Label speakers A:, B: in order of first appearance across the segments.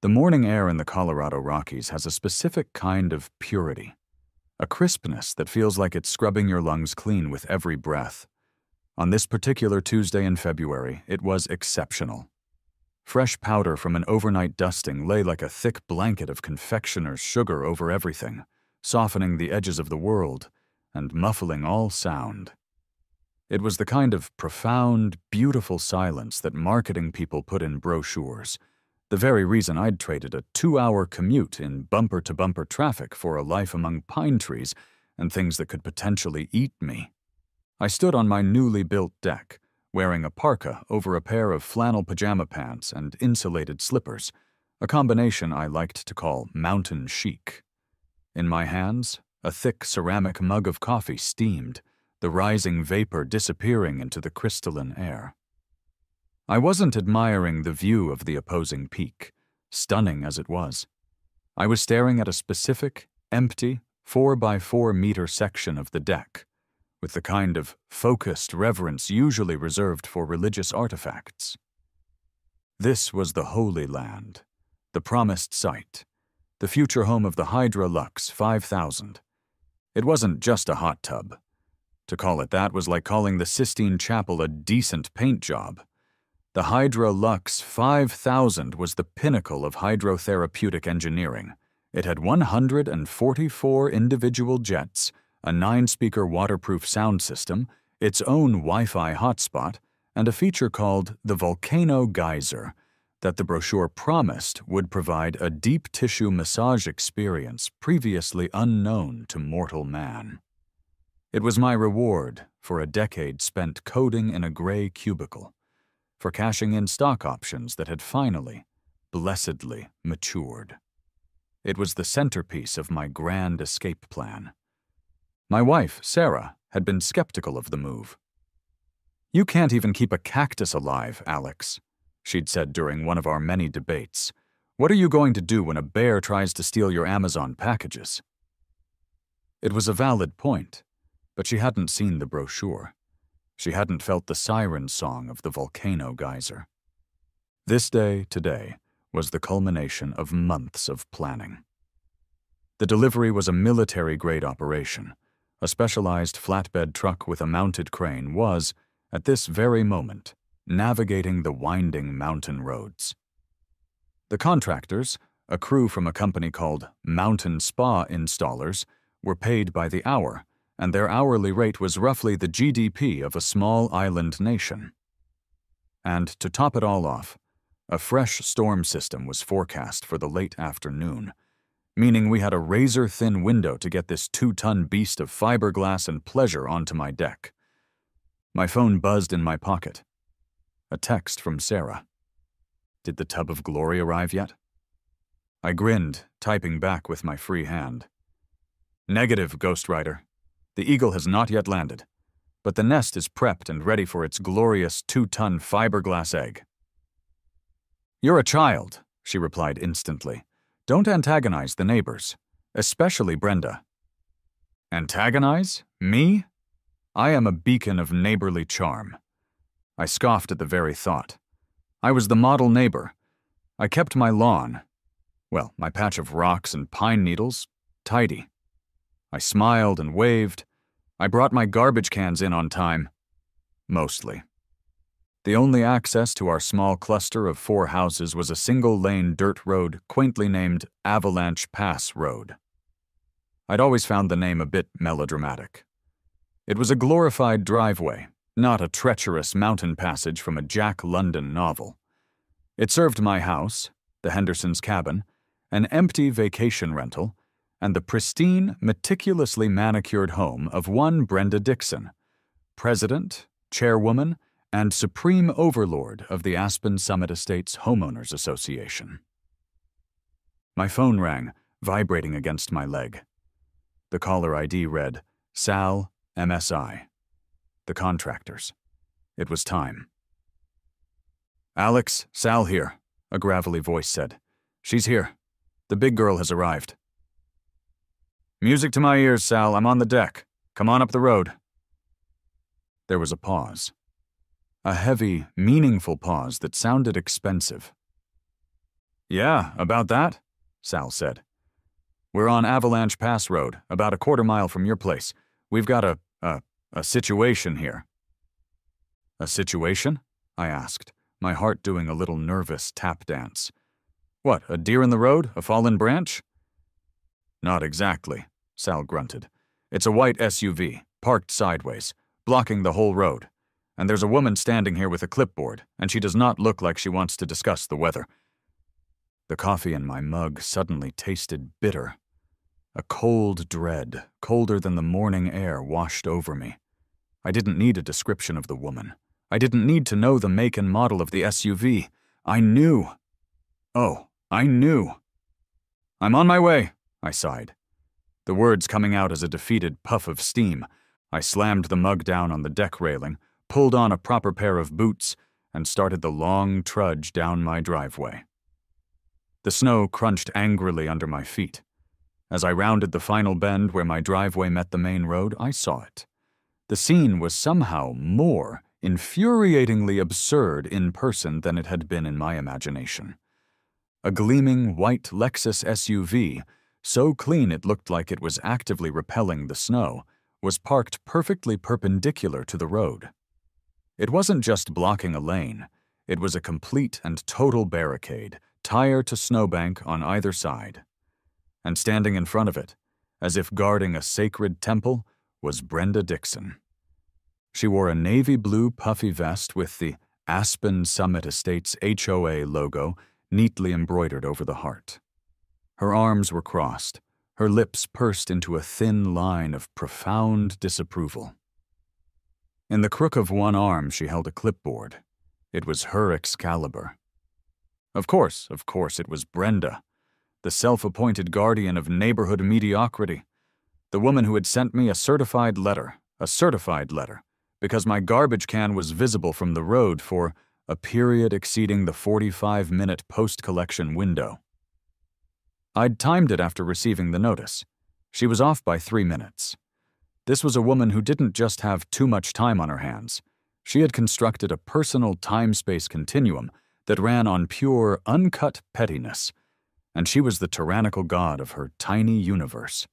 A: The morning air in the Colorado Rockies has a specific kind of purity, a crispness that feels like it's scrubbing your lungs clean with every breath. On this particular Tuesday in February, it was exceptional. Fresh powder from an overnight dusting lay like a thick blanket of confectioner's sugar over everything, softening the edges of the world and muffling all sound. It was the kind of profound, beautiful silence that marketing people put in brochures, the very reason I'd traded a 2-hour commute in bumper-to-bumper traffic for a life among pine trees and things that could potentially eat me. I stood on my newly built deck, wearing a parka over a pair of flannel pajama pants and insulated slippers, a combination I liked to call mountain chic. In my hands, a thick ceramic mug of coffee steamed, the rising vapor disappearing into the crystalline air. I wasn't admiring the view of the opposing peak, stunning as it was. I was staring at a specific, empty, 4-by-4-meter section of the deck, with the kind of focused reverence usually reserved for religious artifacts. This was the Holy Land, the promised site, the future home of the Hydra Lux 5000. It wasn't just a hot tub. To call it that was like calling the Sistine Chapel a decent paint job. The Hydra Lux 5000 was the pinnacle of hydrotherapeutic engineering. It had 144 individual jets, a 9-speaker waterproof sound system, its own Wi-Fi hotspot, and a feature called the Volcano Geyser that the brochure promised would provide a deep tissue massage experience previously unknown to mortal man. It was my reward for a decade spent coding in a gray cubicle, for cashing in stock options that had finally, blessedly matured. It was the centerpiece of my grand escape plan. My wife, Sarah, had been skeptical of the move. "You can't even keep a cactus alive, Alex," she'd said during one of our many debates. "What are you going to do when a bear tries to steal your Amazon packages?" It was a valid point, but she hadn't seen the brochure. She hadn't felt the siren song of the Volcano Geyser. This day, today, was the culmination of months of planning. The delivery was a military-grade operation. A specialized flatbed truck with a mounted crane was, at this very moment, navigating the winding mountain roads. The contractors, a crew from a company called Mountain Spa Installers, were paid by the hour, and their hourly rate was roughly the GDP of a small island nation. And to top it all off, a fresh storm system was forecast for the late afternoon, meaning we had a razor-thin window to get this 2-ton beast of fiberglass and pleasure onto my deck. My phone buzzed in my pocket. A text from Sarah. Did the tub of glory arrive yet? I grinned, typing back with my free hand. Negative, Ghostwriter. The Eagle has not yet landed, but the nest is prepped and ready for its glorious 2-ton fiberglass egg. You're a child, she replied instantly. Don't antagonize the neighbors, especially Brenda. Antagonize? Me? I am a beacon of neighborly charm. I scoffed at the very thought. I was the model neighbor. I kept my lawn, well, my patch of rocks and pine needles, tidy. I smiled and waved. I brought my garbage cans in on time. Mostly. The only access to our small cluster of 4 houses was a single-lane dirt road quaintly named Avalanche Pass Road. I'd always found the name a bit melodramatic. It was a glorified driveway, not a treacherous mountain passage from a Jack London novel. It served my house, the Hendersons' cabin, an empty vacation rental, and the pristine, meticulously manicured home of one Brenda Dixon, president, chairwoman, and supreme overlord of the Aspen Summit Estates Homeowners Association. My phone rang, vibrating against my leg. The caller ID read, Sal, MSI. The contractors. It was time. Alex, Sal here, a gravelly voice said. She's here. The big girl has arrived. Music to my ears, Sal. I'm on the deck. Come on up the road. There was a pause. A heavy, meaningful pause that sounded expensive. Yeah, about that? Sal said. We're on Avalanche Pass Road, about a quarter-mile from your place. We've got a situation here. A situation? I asked, my heart doing a little nervous tap dance. What, a deer in the road? A fallen branch? Not exactly, Sal grunted. It's a white SUV, parked sideways, blocking the whole road. And there's a woman standing here with a clipboard, and she does not look like she wants to discuss the weather. The coffee in my mug suddenly tasted bitter. A cold dread, colder than the morning air, washed over me. I didn't need a description of the woman. I didn't need to know the make and model of the SUV. I knew. Oh, I knew. I'm on my way, I sighed. The words coming out as a defeated puff of steam. I slammed the mug down on the deck railing, pulled on a proper pair of boots, and started the long trudge down my driveway. The snow crunched angrily under my feet. As I rounded the final bend where my driveway met the main road, I saw it. The scene was somehow more infuriatingly absurd in person than it had been in my imagination. A gleaming white Lexus SUV, so clean it looked like it was actively repelling the snow, was parked perfectly perpendicular to the road. It wasn't just blocking a lane, it was a complete and total barricade, tire to snowbank on either side. And standing in front of it, as if guarding a sacred temple, was Brenda Dixon. She wore a navy blue puffy vest with the Aspen Summit Estates HOA logo neatly embroidered over the heart. Her arms were crossed, her lips pursed into a thin line of profound disapproval. In the crook of one arm she held a clipboard. It was her Excalibur. Of course, it was Brenda, the self-appointed guardian of neighborhood mediocrity, the woman who had sent me a certified letter, because my garbage can was visible from the road for a period exceeding the 45-minute post-collection window. I'd timed it after receiving the notice. She was off by 3 minutes. This was a woman who didn't just have too much time on her hands. She had constructed a personal time-space continuum that ran on pure, uncut pettiness, and she was the tyrannical god of her tiny universe.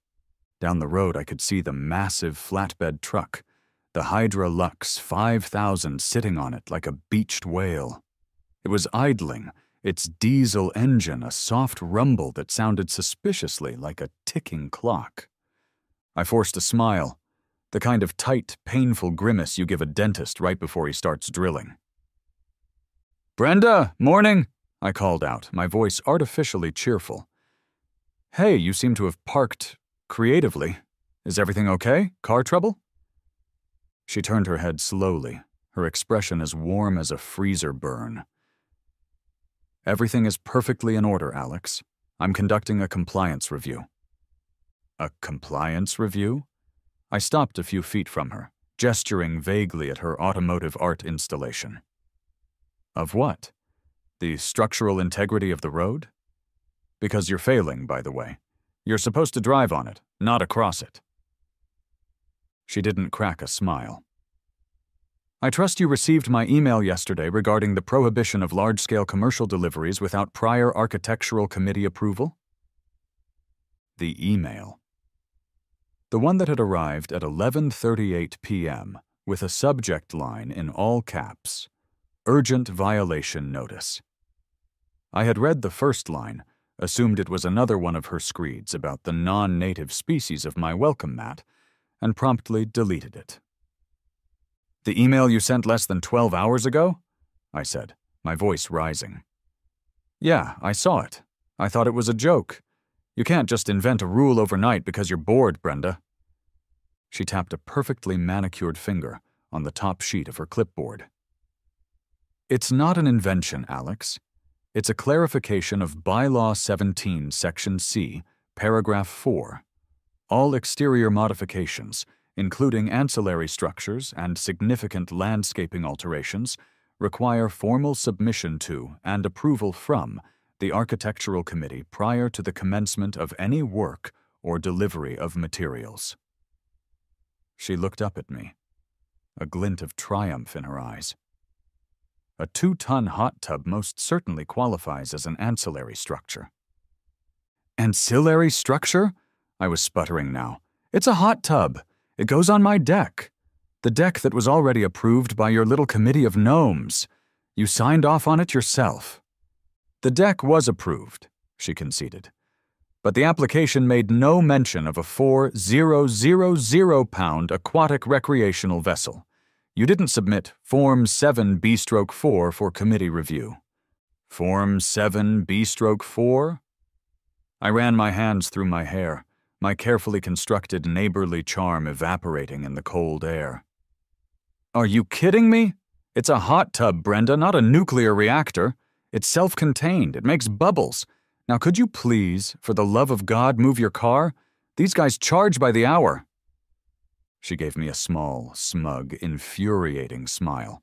A: Down the road I could see the massive flatbed truck, the Hydra Lux 5000 sitting on it like a beached whale. It was idling, its diesel engine a soft rumble that sounded suspiciously like a ticking clock. I forced a smile, the kind of tight, painful grimace you give a dentist right before he starts drilling. "Brenda, morning!" I called out, my voice artificially cheerful. "Hey, you seem to have parked creatively. Is everything okay? Car trouble?" She turned her head slowly, her expression as warm as a freezer burn. "Everything is perfectly in order, Alex. I'm conducting a compliance review." A compliance review? I stopped a few feet from her, gesturing vaguely at her automotive art installation. Of what? The structural integrity of the road? Because you're failing, by the way. You're supposed to drive on it, not across it. She didn't crack a smile. "I trust you received my email yesterday regarding the prohibition of large-scale commercial deliveries without prior architectural committee approval?" The email. The one that had arrived at 11:38 p.m. with a subject line in all caps, "Urgent Violation Notice." I had read the first line, assumed it was another one of her screeds about the non-native species of my welcome mat, and promptly deleted it. "The email you sent less than 12 hours ago?" I said, my voice rising. "Yeah, I saw it. I thought it was a joke. You can't just invent a rule overnight because you're bored, Brenda." She tapped a perfectly manicured finger on the top sheet of her clipboard. "It's not an invention, Alex. It's a clarification of Bylaw 17, Section C, Paragraph 4. All exterior modifications, including ancillary structures and significant landscaping alterations, require formal submission to and approval from the Architectural Committee prior to the commencement of any work or delivery of materials." She looked up at me, a glint of triumph in her eyes. A 2-ton hot tub most certainly qualifies as an ancillary structure. Ancillary structure? I was sputtering now. It's a hot tub. It goes on my deck. The deck that was already approved by your little committee of gnomes. You signed off on it yourself. The deck was approved, she conceded. But the application made no mention of a 4,000-pound aquatic recreational vessel. You didn't submit Form 7B/4 for committee review. Form 7B/4? I ran my hands through my hair, my carefully constructed neighborly charm evaporating in the cold air. Are you kidding me? It's a hot tub, Brenda, not a nuclear reactor. It's self-contained. It makes bubbles. Now could you please, for the love of God, move your car? These guys charge by the hour. She gave me a small, smug, infuriating smile.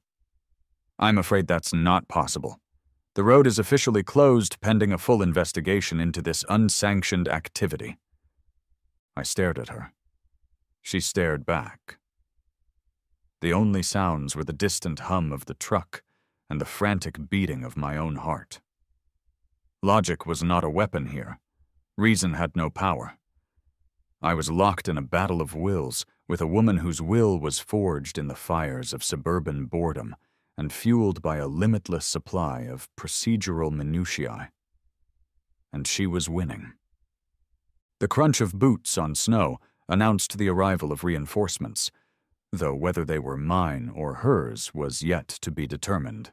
A: I'm afraid that's not possible. The road is officially closed pending a full investigation into this unsanctioned activity. I stared at her. She stared back. The only sounds were the distant hum of the truck and the frantic beating of my own heart. Logic was not a weapon here. Reason had no power. I was locked in a battle of wills with a woman whose will was forged in the fires of suburban boredom and fueled by a limitless supply of procedural minutiae. And she was winning. The crunch of boots on snow announced the arrival of reinforcements, though whether they were mine or hers was yet to be determined.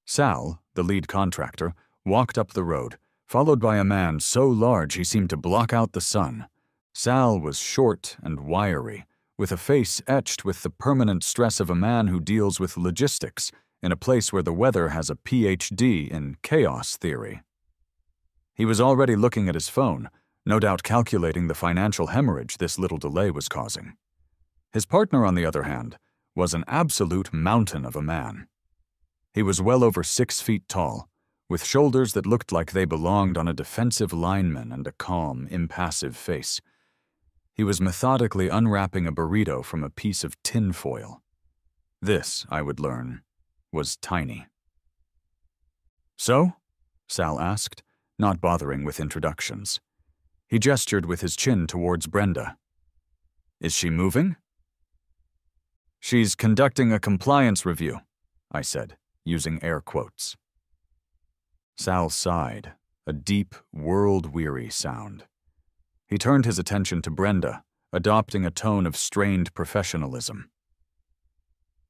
A: Sal, the lead contractor, walked up the road, followed by a man so large he seemed to block out the sun. Sal was short and wiry, with a face etched with the permanent stress of a man who deals with logistics in a place where the weather has a PhD in chaos theory. He was already looking at his phone, no doubt calculating the financial hemorrhage this little delay was causing. His partner, on the other hand, was an absolute mountain of a man. He was well over 6 feet tall, with shoulders that looked like they belonged on a defensive lineman and a calm, impassive face. He was methodically unwrapping a burrito from a piece of tin foil. This, I would learn, was tiny. So? Sal asked, not bothering with introductions. He gestured with his chin towards Brenda. Is she moving? She's conducting a compliance review, I said, using air quotes. Sal sighed, a deep, world-weary sound. He turned his attention to Brenda, adopting a tone of strained professionalism.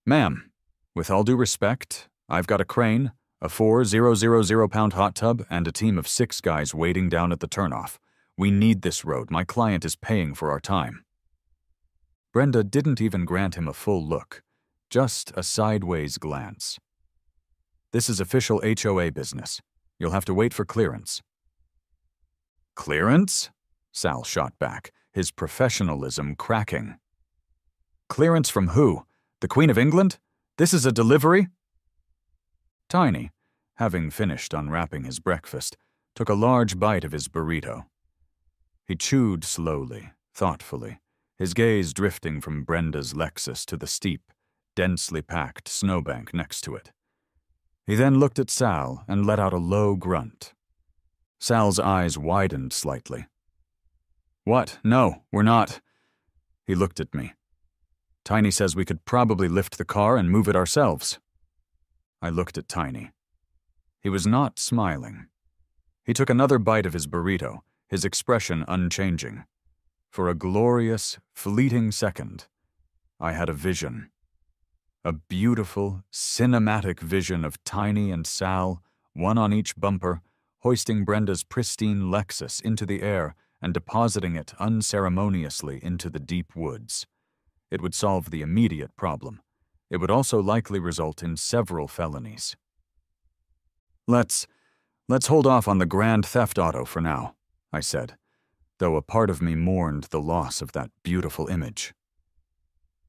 A: Ma'am, with all due respect, I've got a crane, a 4,000-pound hot tub, and a team of 6 guys waiting down at the turnoff. We need this road. My client is paying for our time. Brenda didn't even grant him a full look, just a sideways glance. This is official HOA business. You'll have to wait for clearance. Clearance? Sal shot back, his professionalism cracking. Clearance from who? The Queen of England? This is a delivery? Tiny, having finished unwrapping his breakfast, took a large bite of his burrito. He chewed slowly, thoughtfully, his gaze drifting from Brenda's Lexus to the steep, densely packed snowbank next to it. He then looked at Sal and let out a low grunt. Sal's eyes widened slightly. What? No, we're not. He looked at me. Tiny says we could probably lift the car and move it ourselves. I looked at Tiny. He was not smiling. He took another bite of his burrito, his expression unchanging. For a glorious, fleeting second, I had a vision. A beautiful, cinematic vision of Tiny and Sal, one on each bumper, hoisting Brenda's pristine Lexus into the air and depositing it unceremoniously into the deep woods. It would solve the immediate problem. It would also likely result in several felonies. Let's hold off on the grand theft auto for now, I said, though a part of me mourned the loss of that beautiful image.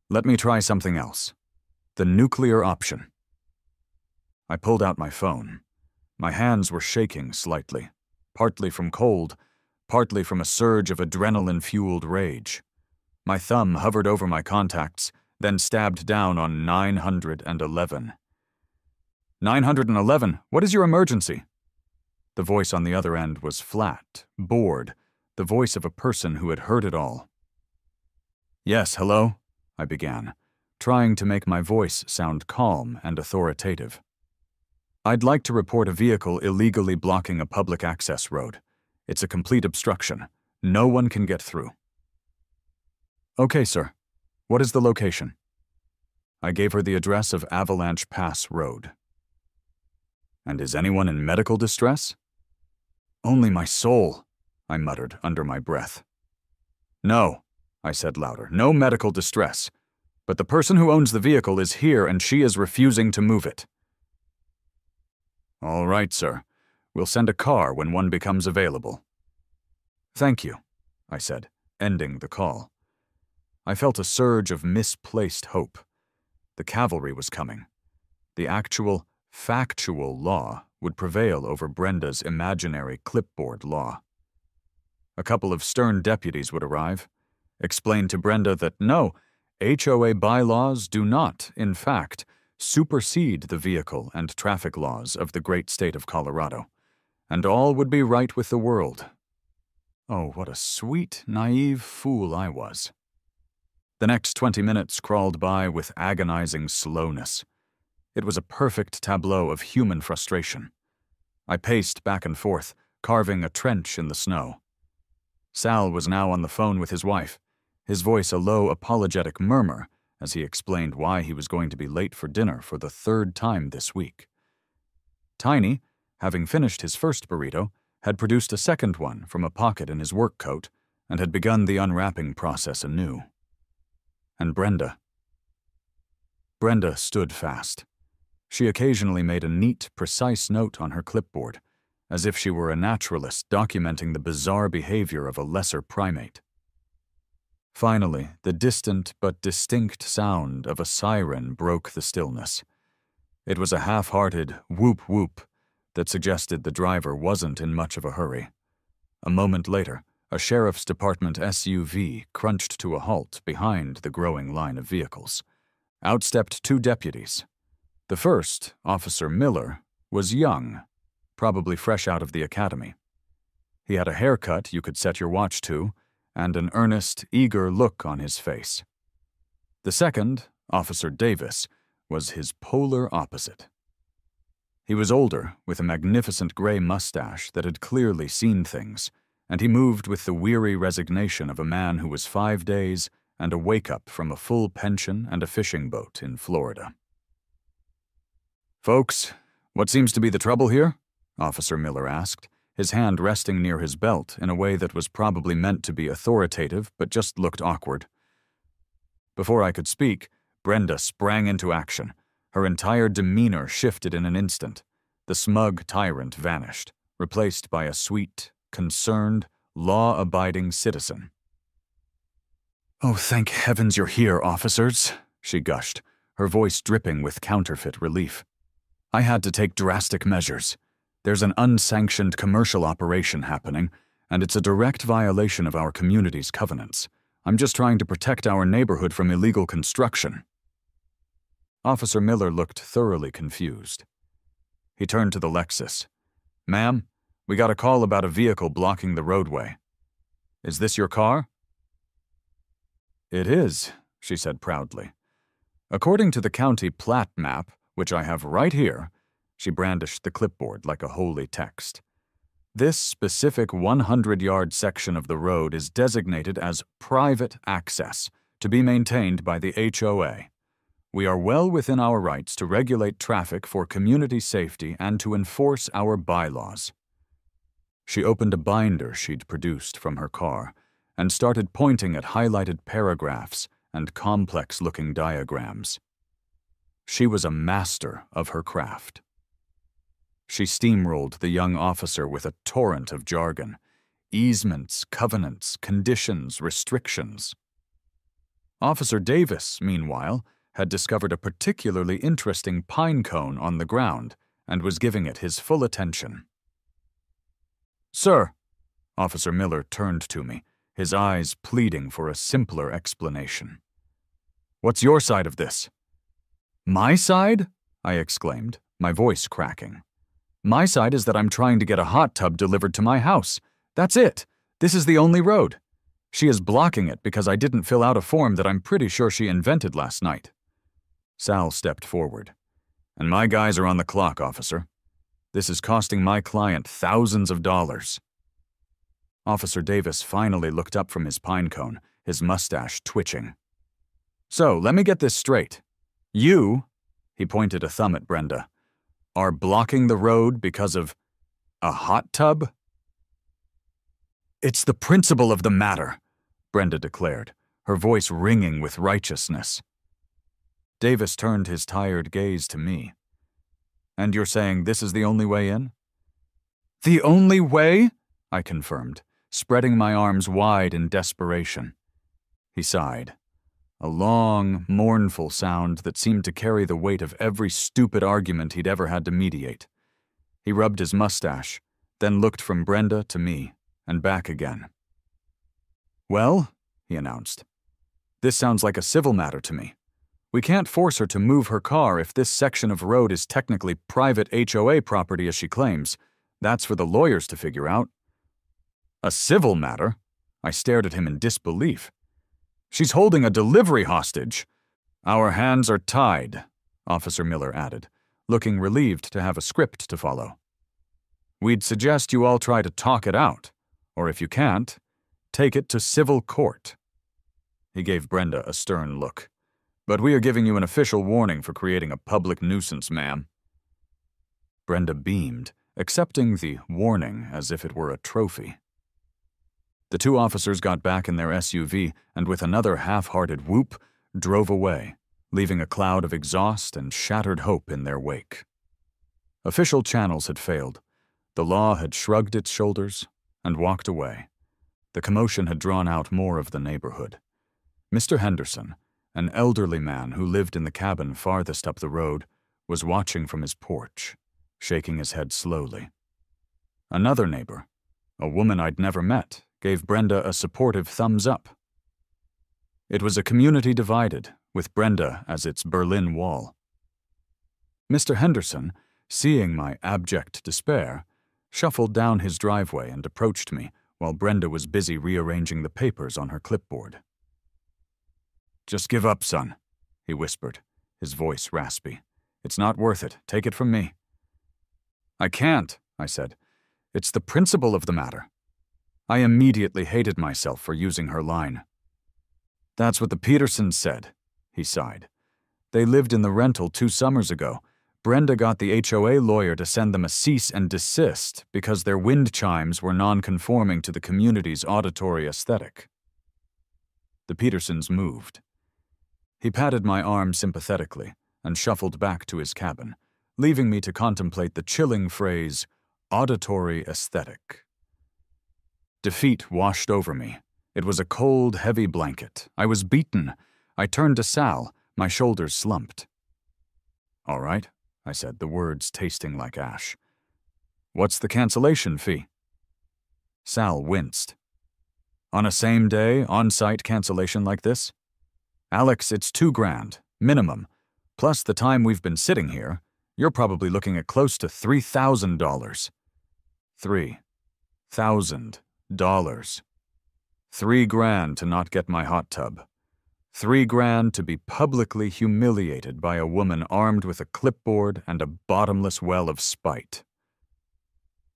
A: Let me try something else. The nuclear option. I pulled out my phone. My hands were shaking slightly, partly from cold, partly from a surge of adrenaline-fueled rage. My thumb hovered over my contacts, then stabbed down on 911. 911, what is your emergency? The voice on the other end was flat, bored, the voice of a person who had heard it all. Yes, hello, I began, trying to make my voice sound calm and authoritative. I'd like to report a vehicle illegally blocking a public access road. It's a complete obstruction. No one can get through. Okay, sir. What is the location? I gave her the address of Avalanche Pass Road. And is anyone in medical distress? Only my soul, I muttered under my breath. No, I said louder, no medical distress. But the person who owns the vehicle is here and she is refusing to move it. All right, sir. We'll send a car when one becomes available. Thank you, I said, ending the call. I felt a surge of misplaced hope. The cavalry was coming. The actual, factual law would prevail over Brenda's imaginary clipboard law. A couple of stern deputies would arrive, explain to Brenda that no, HOA bylaws do not, in fact, supersede the vehicle and traffic laws of the great state of Colorado, and all would be right with the world. Oh, what a sweet, naive fool I was. The next 20 minutes crawled by with agonizing slowness. It was a perfect tableau of human frustration. I paced back and forth, carving a trench in the snow. Sal was now on the phone with his wife, his voice a low, apologetic murmur as he explained why he was going to be late for dinner for the third time this week. Tiny, having finished his first burrito, had produced a second one from a pocket in his work coat and had begun the unwrapping process anew. And Brenda. Brenda stood fast. She occasionally made a neat, precise note on her clipboard, as if she were a naturalist documenting the bizarre behavior of a lesser primate. Finally, the distant but distinct sound of a siren broke the stillness. It was a half-hearted whoop-whoop that suggested the driver wasn't in much of a hurry. A moment later, a sheriff's department SUV crunched to a halt behind the growing line of vehicles. Out stepped two deputies. The first, Officer Miller, was young, probably fresh out of the academy. He had a haircut you could set your watch to, and an earnest, eager look on his face. The second, Officer Davis, was his polar opposite. He was older, with a magnificent gray mustache that had clearly seen things, and he moved with the weary resignation of a man who was 5 days and a wake-up from a full pension and a fishing boat in Florida. "Folks, what seems to be the trouble here?" Officer Miller asked, his hand resting near his belt in a way that was probably meant to be authoritative but just looked awkward. Before I could speak, Brenda sprang into action. Her entire demeanor shifted in an instant. The smug tyrant vanished, replaced by a sweet, concerned, law-abiding citizen. "Oh, thank heavens you're here, officers," she gushed, her voice dripping with counterfeit relief. "I had to take drastic measures. There's an unsanctioned commercial operation happening, and it's a direct violation of our community's covenants. I'm just trying to protect our neighborhood from illegal construction." Officer Miller looked thoroughly confused. He turned to the Lexus. "Ma'am, we got a call about a vehicle blocking the roadway. Is this your car?" "It is," she said proudly. "According to the county plat map, which I have right here," she brandished the clipboard like a holy text, "this specific 100-yard section of the road is designated as private access to be maintained by the HOA. We are well within our rights to regulate traffic for community safety and to enforce our bylaws." She opened a binder she'd produced from her car and started pointing at highlighted paragraphs and complex-looking diagrams. She was a master of her craft. She steamrolled the young officer with a torrent of jargon, easements, covenants, conditions, restrictions. Officer Davis, meanwhile, had discovered a particularly interesting pine cone on the ground and was giving it his full attention. "Sir," Officer Miller turned to me, his eyes pleading for a simpler explanation. "What's your side of this?" "My side?" I exclaimed, my voice cracking. "My side is that I'm trying to get a hot tub delivered to my house. That's it. This is the only road. She is blocking it because I didn't fill out a form that I'm pretty sure she invented last night." Sal stepped forward. "And my guys are on the clock, officer. This is costing my client thousands of dollars." Officer Davis finally looked up from his pine cone, his mustache twitching. "So, let me get this straight. You," he pointed a thumb at Brenda, "are blocking the road because of a hot tub?" "It's the principle of the matter," Brenda declared, her voice ringing with righteousness. Davis turned his tired gaze to me. "And you're saying this is the only way in?" "The only way?" I confirmed, spreading my arms wide in desperation. He sighed, a long, mournful sound that seemed to carry the weight of every stupid argument he'd ever had to mediate. He rubbed his mustache, then looked from Brenda to me, and back again. "Well," he announced, "this sounds like a civil matter to me. We can't force her to move her car if this section of road is technically private HOA property as she claims. That's for the lawyers to figure out." "A civil matter?" I stared at him in disbelief. "She's holding a delivery hostage." "Our hands are tied," Officer Miller added, looking relieved to have a script to follow. "We'd suggest you all try to talk it out, or if you can't, take it to civil court." He gave Brenda a stern look. "But we are giving you an official warning for creating a public nuisance, ma'am." Brenda beamed, accepting the warning as if it were a trophy. The two officers got back in their SUV and with another half-hearted whoop, drove away, leaving a cloud of exhaust and shattered hope in their wake. Official channels had failed. The law had shrugged its shoulders and walked away. The commotion had drawn out more of the neighborhood. Mr. Henderson, an elderly man who lived in the cabin farthest up the road, was watching from his porch, shaking his head slowly. Another neighbor, a woman I'd never met, gave Brenda a supportive thumbs up. It was a community divided, with Brenda as its Berlin Wall. Mr. Henderson, seeing my abject despair, shuffled down his driveway and approached me while Brenda was busy rearranging the papers on her clipboard. "Just give up, son," he whispered, his voice raspy. "It's not worth it. Take it from me." "I can't," I said. "It's the principle of the matter." I immediately hated myself for using her line. "That's what the Petersons said," he sighed. "They lived in the rental 2 summers ago. Brenda got the HOA lawyer to send them a cease and desist because their wind chimes were non-conforming to the community's auditory aesthetic." The Petersons moved. He patted my arm sympathetically and shuffled back to his cabin, leaving me to contemplate the chilling phrase, auditory aesthetic. Defeat washed over me. It was a cold, heavy blanket. I was beaten. I turned to Sal, my shoulders slumped. "All right," I said, the words tasting like ash. "What's the cancellation fee?" Sal winced. "On a same-day, on-site cancellation like this? Alex, it's $2,000, minimum. Plus the time we've been sitting here, you're probably looking at close to $3,000. $3,000. $3,000 to not get my hot tub. $3,000 to be publicly humiliated by a woman armed with a clipboard and a bottomless well of spite."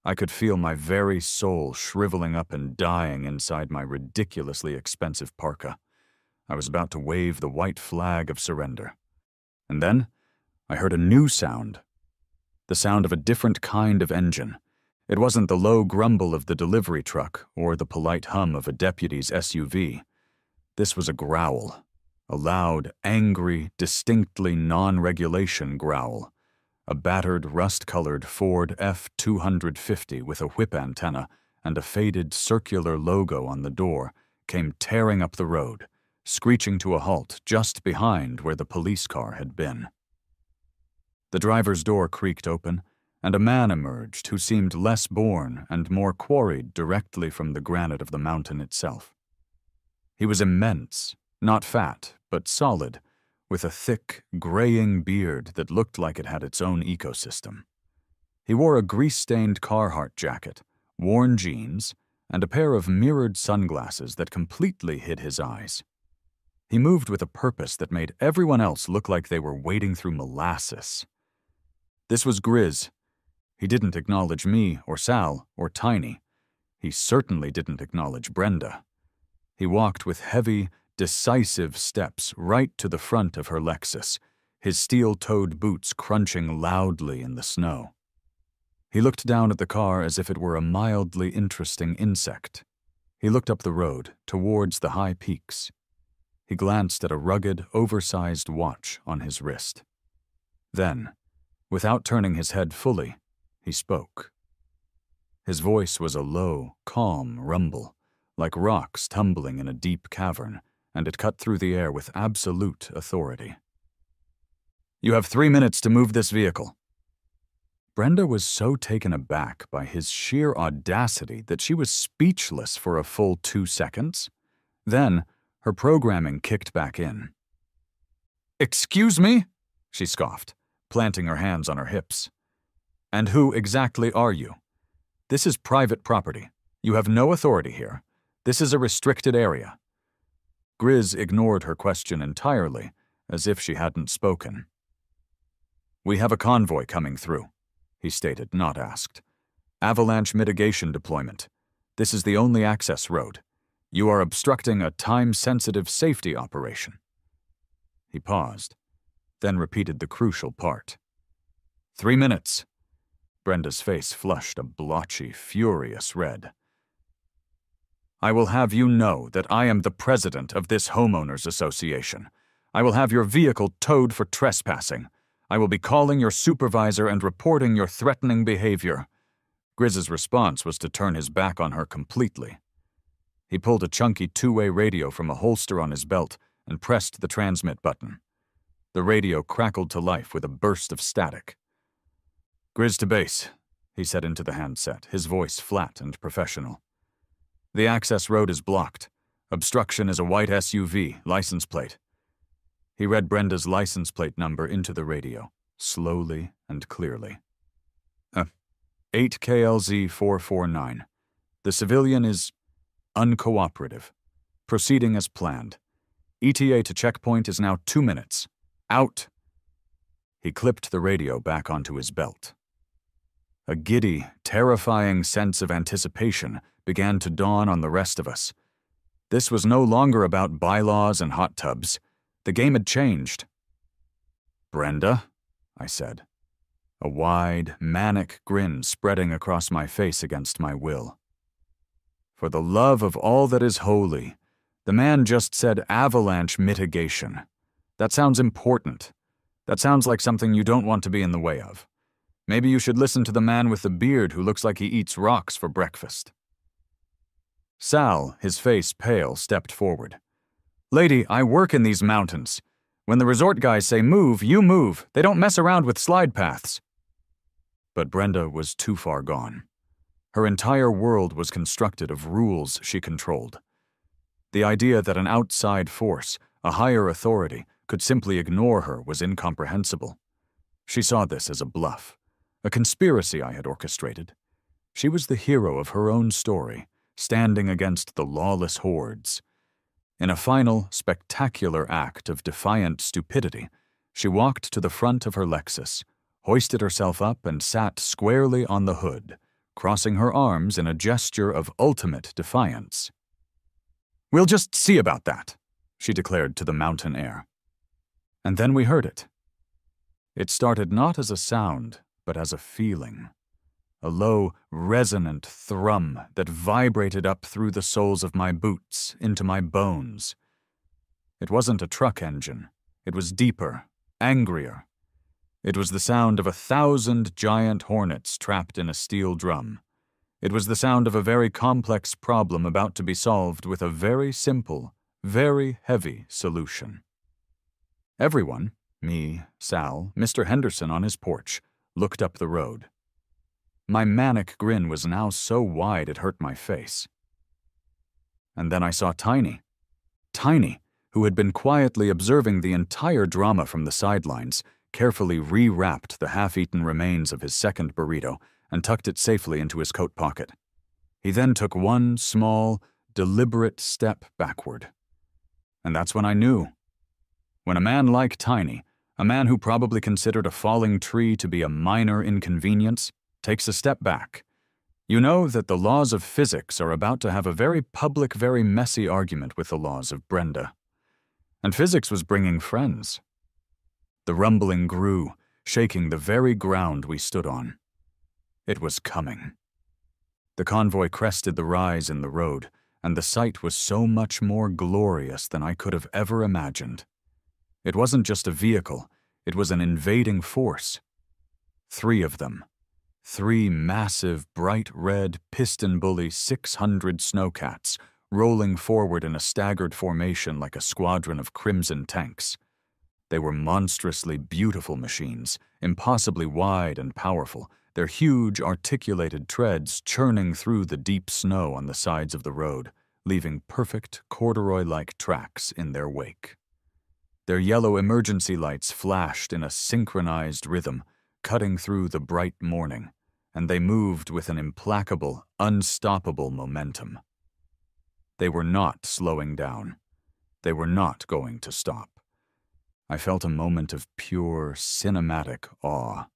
A: I could feel my very soul shriveling up and dying inside my ridiculously expensive parka. I was about to wave the white flag of surrender. And then I heard a new sound. The sound of a different kind of engine. It wasn't the low grumble of the delivery truck or the polite hum of a deputy's SUV. This was a growl. A loud, angry, distinctly non-regulation growl. A battered, rust-colored Ford F-250 with a whip antenna and a faded circular logo on the door came tearing up the road, screeching to a halt just behind where the police car had been. The driver's door creaked open, and a man emerged who seemed less born and more quarried directly from the granite of the mountain itself. He was immense, not fat, but solid, with a thick, graying beard that looked like it had its own ecosystem. He wore a grease-stained Carhartt jacket, worn jeans, and a pair of mirrored sunglasses that completely hid his eyes. He moved with a purpose that made everyone else look like they were wading through molasses. This was Grizz. He didn't acknowledge me or Sal or Tiny. He certainly didn't acknowledge Brenda. He walked with heavy, decisive steps right to the front of her Lexus, his steel-toed boots crunching loudly in the snow. He looked down at the car as if it were a mildly interesting insect. He looked up the road, towards the high peaks. He glanced at a rugged, oversized watch on his wrist. Then, without turning his head fully, he spoke. His voice was a low, calm rumble, like rocks tumbling in a deep cavern, and it cut through the air with absolute authority. "You have 3 minutes to move this vehicle." Brenda was so taken aback by his sheer audacity that she was speechless for a full 2 seconds. Then, her programming kicked back in. "Excuse me?" she scoffed, planting her hands on her hips. "And who exactly are you? This is private property. You have no authority here. This is a restricted area." Grizz ignored her question entirely, as if she hadn't spoken. "We have a convoy coming through," he stated, not asked. "Avalanche mitigation deployment. This is the only access road. You are obstructing a time-sensitive safety operation." He paused, then repeated the crucial part. 3 minutes. Brenda's face flushed a blotchy, furious red. "I will have you know that I am the president of this homeowners association. I will have your vehicle towed for trespassing. I will be calling your supervisor and reporting your threatening behavior." Grizz's response was to turn his back on her completely. He pulled a chunky 2-way radio from a holster on his belt and pressed the transmit button. The radio crackled to life with a burst of static. "Grizz to base," he said into the handset, his voice flat and professional. "The access road is blocked. Obstruction is a white SUV, license plate." He read Brenda's license plate number into the radio, slowly and clearly. 8KLZ449. The civilian is uncooperative. Proceeding as planned. ETA to checkpoint is now 2 minutes. Out." He clipped the radio back onto his belt. A giddy, terrifying sense of anticipation began to dawn on the rest of us. This was no longer about bylaws and hot tubs. The game had changed. "Brenda," I said, a wide, manic grin spreading across my face against my will. "For the love of all that is holy, the man just said avalanche mitigation. That sounds important. That sounds like something you don't want to be in the way of. Maybe you should listen to the man with the beard who looks like he eats rocks for breakfast." Sal, his face pale, stepped forward. "Lady, I work in these mountains. When the resort guys say move, you move. They don't mess around with slide paths." But Brenda was too far gone. Her entire world was constructed of rules she controlled. The idea that an outside force, a higher authority, could simply ignore her was incomprehensible. She saw this as a bluff, a conspiracy I had orchestrated. She was the hero of her own story, standing against the lawless hordes. In a final, spectacular act of defiant stupidity, she walked to the front of her Lexus, hoisted herself up and sat squarely on the hood, crossing her arms in a gesture of ultimate defiance. "We'll just see about that," she declared to the mountain air. And then we heard it. It started not as a sound, but as a feeling. A low, resonant thrum that vibrated up through the soles of my boots into my bones. It wasn't a truck engine. It was deeper, angrier. It was the sound of 1,000 giant hornets trapped in a steel drum. It was the sound of a very complex problem about to be solved with a very simple, very heavy solution. Everyone, me, Sal, Mr. Henderson on his porch, looked up the road. My manic grin was now so wide it hurt my face. And then I saw Tiny. Tiny, who had been quietly observing the entire drama from the sidelines, carefully re-wrapped the half-eaten remains of his second burrito and tucked it safely into his coat pocket. He then took one small, deliberate step backward. And that's when I knew. When a man like Tiny, a man who probably considered a falling tree to be a minor inconvenience, takes a step back, you know that the laws of physics are about to have a very public, very messy argument with the laws of Brenda. And physics was bringing friends. The rumbling grew, shaking the very ground we stood on. It was coming. The convoy crested the rise in the road, and the sight was so much more glorious than I could have ever imagined. It wasn't just a vehicle, it was an invading force. 3 of them. 3 massive, bright red, piston-bully 600 Snowcats, rolling forward in a staggered formation like a squadron of crimson tanks. They were monstrously beautiful machines, impossibly wide and powerful, their huge, articulated treads churning through the deep snow on the sides of the road, leaving perfect corduroy-like tracks in their wake. Their yellow emergency lights flashed in a synchronized rhythm, cutting through the bright morning, and they moved with an implacable, unstoppable momentum. They were not slowing down. They were not going to stop. I felt a moment of pure, cinematic awe.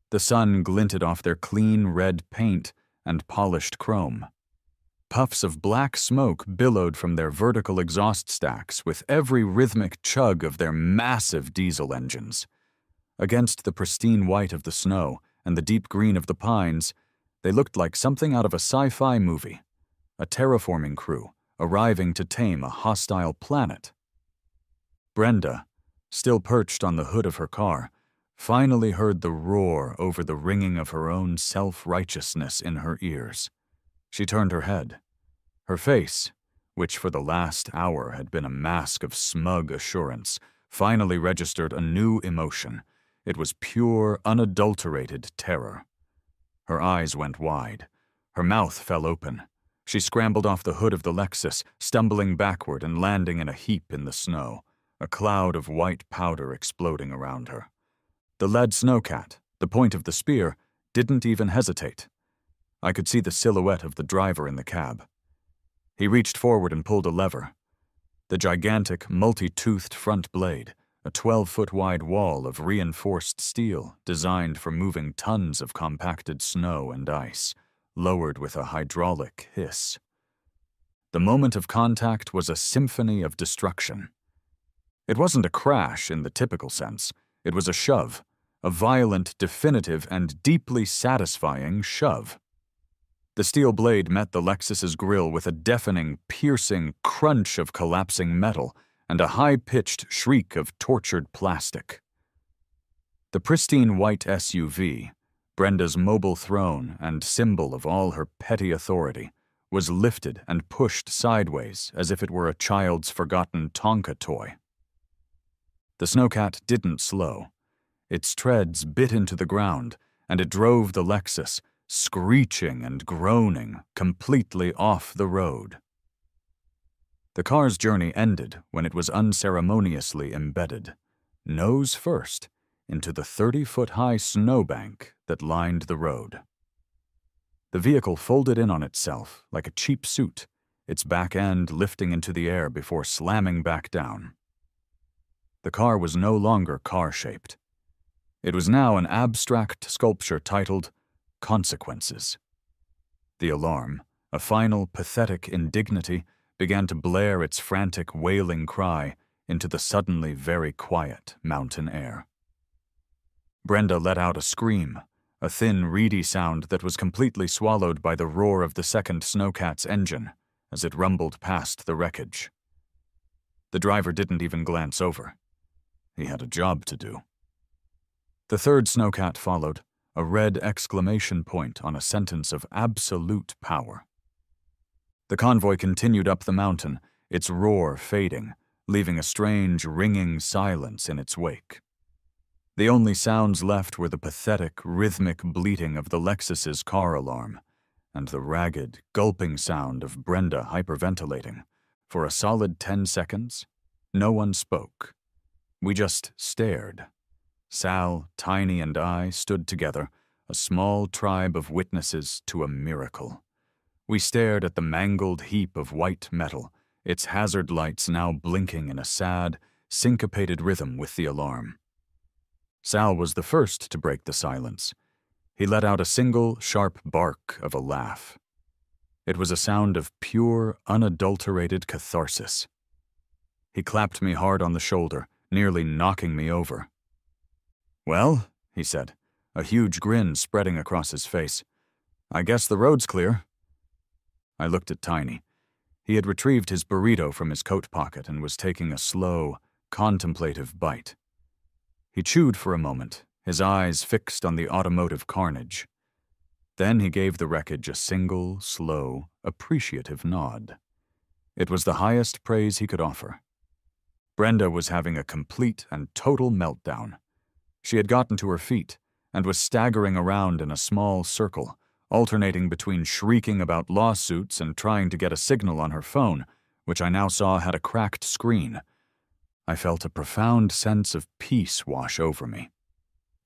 A: The sun glinted off their clean red paint and polished chrome. Puffs of black smoke billowed from their vertical exhaust stacks with every rhythmic chug of their massive diesel engines. Against the pristine white of the snow and the deep green of the pines, they looked like something out of a sci-fi movie, a terraforming crew arriving to tame a hostile planet. Brenda, still perched on the hood of her car, finally heard the roar over the ringing of her own self-righteousness in her ears. She turned her head. Her face, which for the last hour had been a mask of smug assurance, finally registered a new emotion. It was pure, unadulterated terror. Her eyes went wide. Her mouth fell open. She scrambled off the hood of the Lexus, stumbling backward and landing in a heap in the snow, a cloud of white powder exploding around her. The lead Snowcat, the point of the spear, didn't even hesitate. I could see the silhouette of the driver in the cab. He reached forward and pulled a lever. The gigantic, multi-toothed front blade, a 12-foot-wide wall of reinforced steel designed for moving tons of compacted snow and ice, lowered with a hydraulic hiss. The moment of contact was a symphony of destruction. It wasn't a crash in the typical sense. It was a shove, a violent, definitive, and deeply satisfying shove. The steel blade met the Lexus's grille with a deafening, piercing crunch of collapsing metal and a high-pitched shriek of tortured plastic. The pristine white SUV, Brenda's mobile throne and symbol of all her petty authority, was lifted and pushed sideways as if it were a child's forgotten Tonka toy. The Snowcat didn't slow. Its treads bit into the ground, and it drove the Lexus, screeching and groaning, completely off the road. The car's journey ended when it was unceremoniously embedded, nose first, into the 30-foot-high snowbank that lined the road. The vehicle folded in on itself like a cheap suit, its back end lifting into the air before slamming back down. The car was no longer car-shaped. It was now an abstract sculpture titled Consequences. The alarm, a final pathetic indignity, began to blare its frantic wailing cry into the suddenly very quiet mountain air. Brenda let out a scream, a thin, reedy sound that was completely swallowed by the roar of the second Snowcat's engine as it rumbled past the wreckage. The driver didn't even glance over. He had a job to do. The third Snowcat followed, a red exclamation point on a sentence of absolute power. The convoy continued up the mountain, its roar fading, leaving a strange, ringing silence in its wake. The only sounds left were the pathetic, rhythmic bleating of the Lexus's car alarm, and the ragged, gulping sound of Brenda hyperventilating, for a solid 10 seconds, No one spoke. We just stared. Sal, Tiny, and I stood together, a small tribe of witnesses to a miracle. We stared at the mangled heap of white metal, its hazard lights now blinking in a sad, syncopated rhythm with the alarm. Sal was the first to break the silence. He let out a single, sharp bark of a laugh. It was a sound of pure, unadulterated catharsis. He clapped me hard on the shoulder, nearly knocking me over. "Well," he said, a huge grin spreading across his face, "I guess the road's clear." I looked at Tiny. He had retrieved his burrito from his coat pocket and was taking a slow, contemplative bite. He chewed for a moment, his eyes fixed on the automotive carnage. Then he gave the wreckage a single, slow, appreciative nod. It was the highest praise he could offer. Brenda was having a complete and total meltdown. She had gotten to her feet and was staggering around in a small circle, alternating between shrieking about lawsuits and trying to get a signal on her phone, which I now saw had a cracked screen. I felt a profound sense of peace wash over me.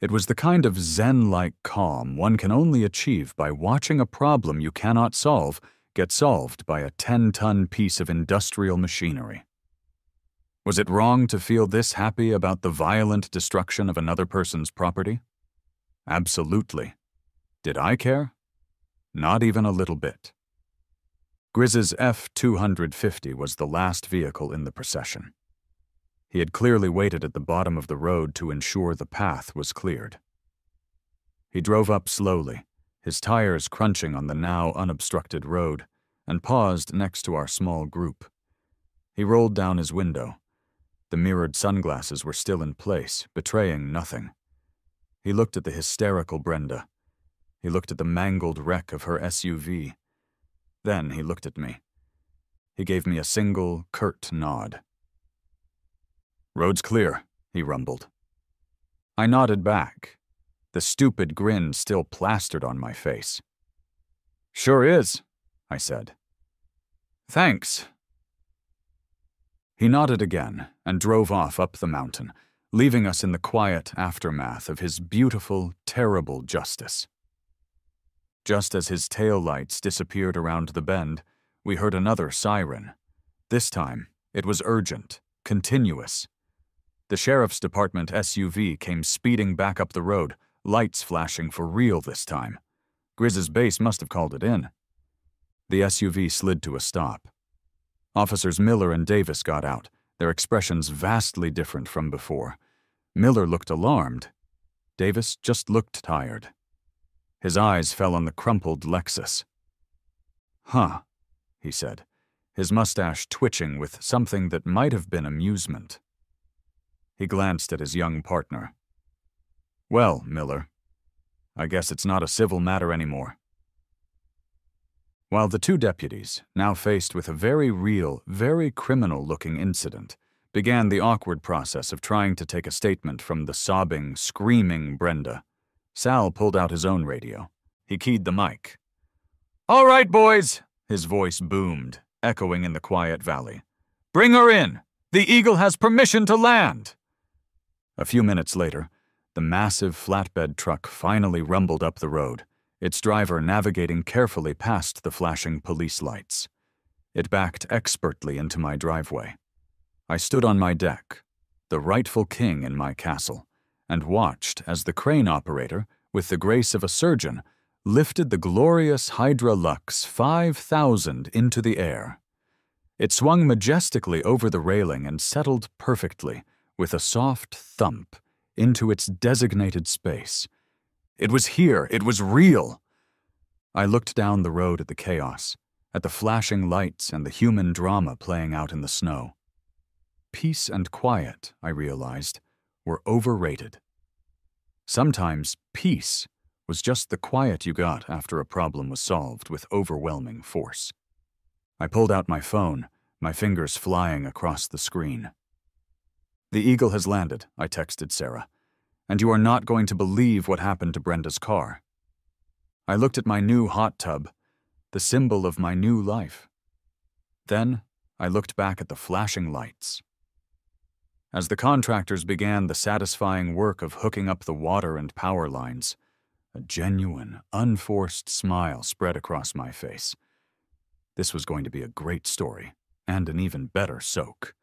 A: It was the kind of zen-like calm one can only achieve by watching a problem you cannot solve get solved by a 10-ton piece of industrial machinery. Was it wrong to feel this happy about the violent destruction of another person's property? Absolutely. Did I care? Not even a little bit. Grizz's F-250 was the last vehicle in the procession. He had clearly waited at the bottom of the road to ensure the path was cleared. He drove up slowly, his tires crunching on the now unobstructed road, and paused next to our small group. He rolled down his window. The mirrored sunglasses were still in place, betraying nothing. He looked at the hysterical Brenda. He looked at the mangled wreck of her SUV. Then he looked at me. He gave me a single, curt nod. "Road's clear," he rumbled. I nodded back, the stupid grin still plastered on my face. "Sure is," I said. "Thanks." He nodded again and drove off up the mountain, leaving us in the quiet aftermath of his beautiful, terrible justice. Just as his taillights disappeared around the bend, we heard another siren. This time, it was urgent, continuous. The sheriff's department SUV came speeding back up the road, lights flashing for real this time. Grizz's base must have called it in. The SUV slid to a stop. Officers Miller and Davis got out, their expressions vastly different from before. Miller looked alarmed. Davis just looked tired. His eyes fell on the crumpled Lexus. "Huh," he said, his mustache twitching with something that might have been amusement. He glanced at his young partner. "Well, Miller, I guess it's not a civil matter anymore." While the two deputies, now faced with a very real, very criminal-looking incident, began the awkward process of trying to take a statement from the sobbing, screaming Brenda, Sal pulled out his own radio. He keyed the mic. "All right, boys," his voice boomed, echoing in the quiet valley. "Bring her in. The Eagle has permission to land." A few minutes later, the massive flatbed truck finally rumbled up the road, its driver navigating carefully past the flashing police lights. It backed expertly into my driveway. I stood on my deck, the rightful king in my castle, and watched as the crane operator, with the grace of a surgeon, lifted the glorious Hydra Lux 5,000 into the air. It swung majestically over the railing and settled perfectly, with a soft thump, into its designated space. It was here. It was real. I looked down the road at the chaos, at the flashing lights and the human drama playing out in the snow. Peace and quiet, I realized, were overrated. Sometimes peace was just the quiet you got after a problem was solved with overwhelming force. I pulled out my phone, my fingers flying across the screen. "The Eagle has landed," I texted Sarah, "and you are not going to believe what happened to Brenda's car." I looked at my new hot tub, the symbol of my new life. Then I looked back at the flashing lights. As the contractors began the satisfying work of hooking up the water and power lines, a genuine, unforced smile spread across my face. This was going to be a great story, and an even better soak.